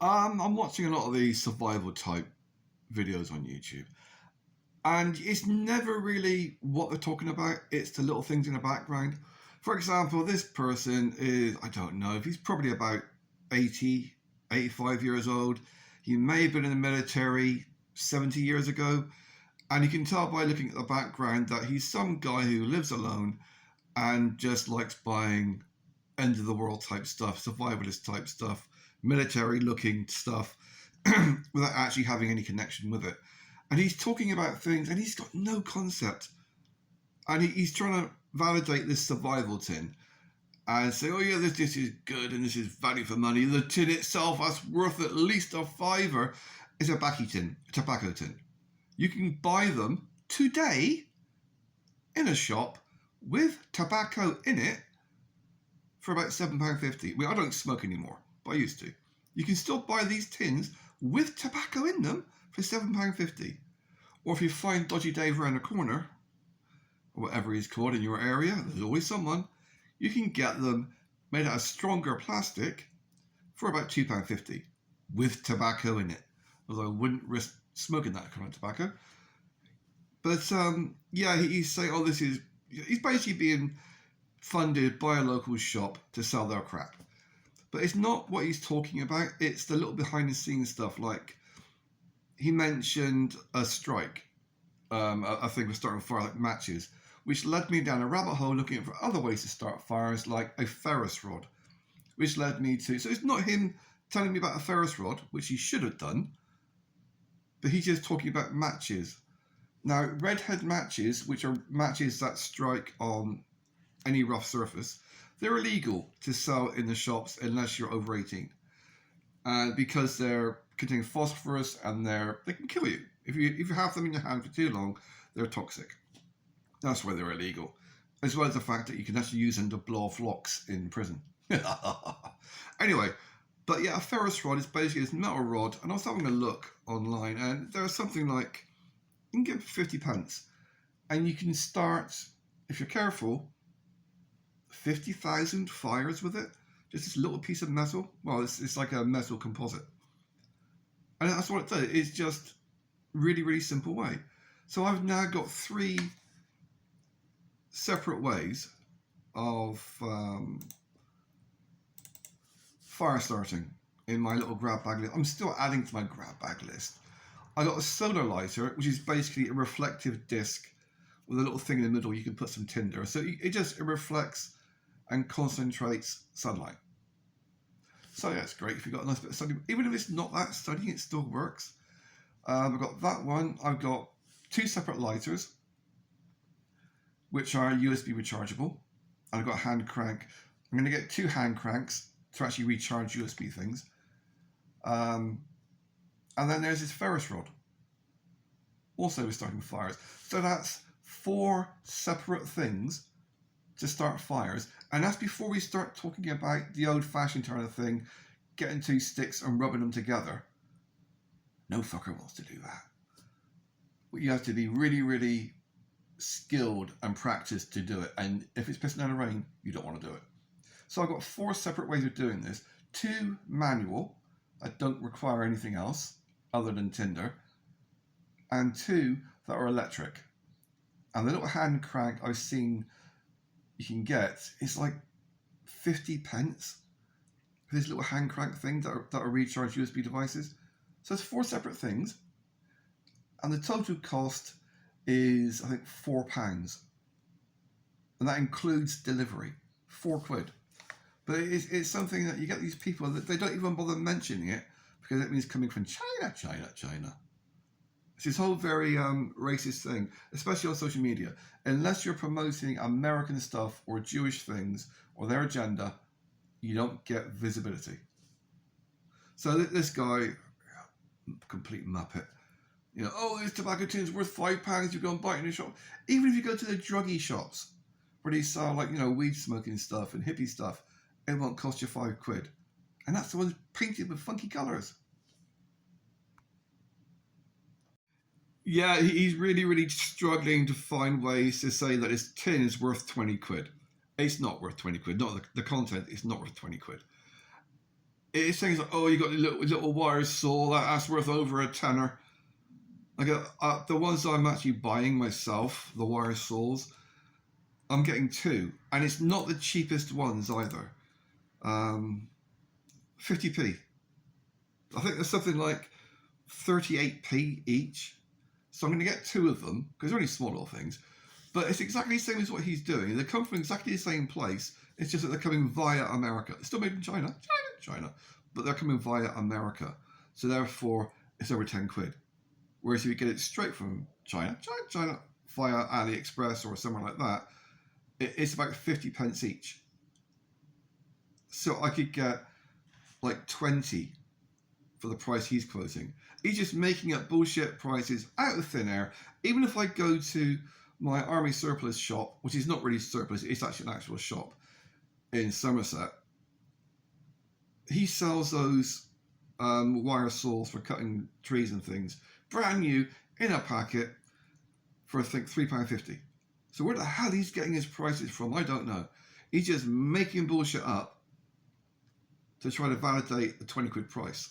I'm watching a lot of these survival type videos on YouTube, and it's never really what they're talking about. It's the little things in the background. For example, this person is, I don't know, if he's probably about 80, 85 years old. He may have been in the military 70 years ago, and you can tell by looking at the background that he's some guy who lives alone and just likes buying end of the world type stuff, survivalist type stuff, military looking stuff, without actually having any connection with it. And he's talking about things and he's got no concept. And he's trying to validate this survival tin and say, oh yeah, this is good and this is value for money. The tin itself that's worth at least a fiver. It's a tobacco tin. You can buy them today in a shop with tobacco in it for about £7.50. I don't smoke anymore, but I used to. You can still buy these tins with tobacco in them for £7.50. Or if you find Dodgy Dave around the corner, or whatever he's called in your area, there's always someone, you can get them made out of stronger plastic for about £2.50 with tobacco in it. Although I wouldn't risk smoking that kind of tobacco. But yeah, he's saying, oh, he's basically being funded by a local shop to sell their crap. But it's not what he's talking about. It's the little behind the scenes stuff. Like he mentioned a strike, a thing for starting fire, like matches, which led me down a rabbit hole looking for other ways to start fires, like a Ferris rod, which led me to. So it's not him telling me about a Ferris rod, which he should have done, but he's just talking about matches. Now, redhead matches, which are matches that strike on any rough surface, they're illegal to sell in the shops unless you're over 18. Because they're containing phosphorus and they can kill you. If you have them in your hand for too long, they're toxic. That's why they're illegal. As well as the fact that you can actually use them to blow off locks in prison. Anyway, but yeah, a Ferris rod is basically this metal rod, and I was having a look online, and there's something like, you can get it for 50 pence, and you can start, if you're careful, 50,000 fires with it. Just this little piece of metal. Well, it's like a metal composite. And that's what it does. It's just really, really simple way. So I've now got 3 separate ways of fire starting in my little grab bag list. I'm still adding to my grab bag list. I got a solar lighter, which is basically a reflective disc with a little thing in the middle. You can put some tinder. So it reflects and concentrates sunlight. So yeah, it's great if you've got a nice bit of sunlight. Even if it's not that sunny, it still works. I've got that one. I've got 2 separate lighters, which are USB rechargeable. And I've got a hand crank. I'm going to get 2 hand cranks to actually recharge USB things. And then there's this Ferris rod, also with starting fires. So that's 4 separate things to start fires, and that's before we start talking about the old-fashioned kind of thing, getting 2 sticks and rubbing them together. No fucker wants to do that. But you have to be really, really skilled and practiced to do it, and if it's pissing down the rain, you don't want to do it. So I've got 4 separate ways of doing this. 2 manual, that don't require anything else other than tinder, and 2 that are electric. And the little hand crank I've seen you can get, it's like 50 pence for these little hand crank things that are recharge USB devices. So it's 4 separate things, and the total cost is, I think, £4, and that includes delivery. £4. But it's something that you get these people that they don't even bother mentioning it because it means coming from China. It's this whole very racist thing, especially on social media. Unless you're promoting American stuff or Jewish things or their agenda, you don't get visibility. So this guy, complete muppet, oh, this tobacco tin's worth £5. You go and buy it in a shop. Even if you go to the druggy shops where they sell weed smoking stuff and hippie stuff, it won't cost you £5. And that's the ones painted with funky colours. Yeah, he's really, really struggling to find ways to say that his tin is worth £20. It's not worth £20. Not the content is not worth £20. it's things like, oh, you got a little wire saw that's worth over a tenner. Like the ones I'm actually buying myself, the wire saws, I'm getting 2, and it's not the cheapest ones either. 50p. I think there's something like 38p each. So I'm going to get 2 of them because they're only small little things. But it's exactly the same as what he's doing. They come from exactly the same place. It's just that they're coming via America. They're still made in China, but they're coming via America. So therefore, it's over 10 quid. Whereas if you get it straight from China via AliExpress or somewhere like that, it's about 50 pence each. So I could get like 20 for the price he's quoting. He's just making up bullshit prices out of thin air. Even if I go to my army surplus shop, which is not really surplus, it's actually an actual shop in Somerset, he sells those wire saws for cutting trees and things, brand new, in a packet, for I think £3.50. So where the hell he's getting his prices from, I don't know. He's just making bullshit up to try to validate the 20 quid price.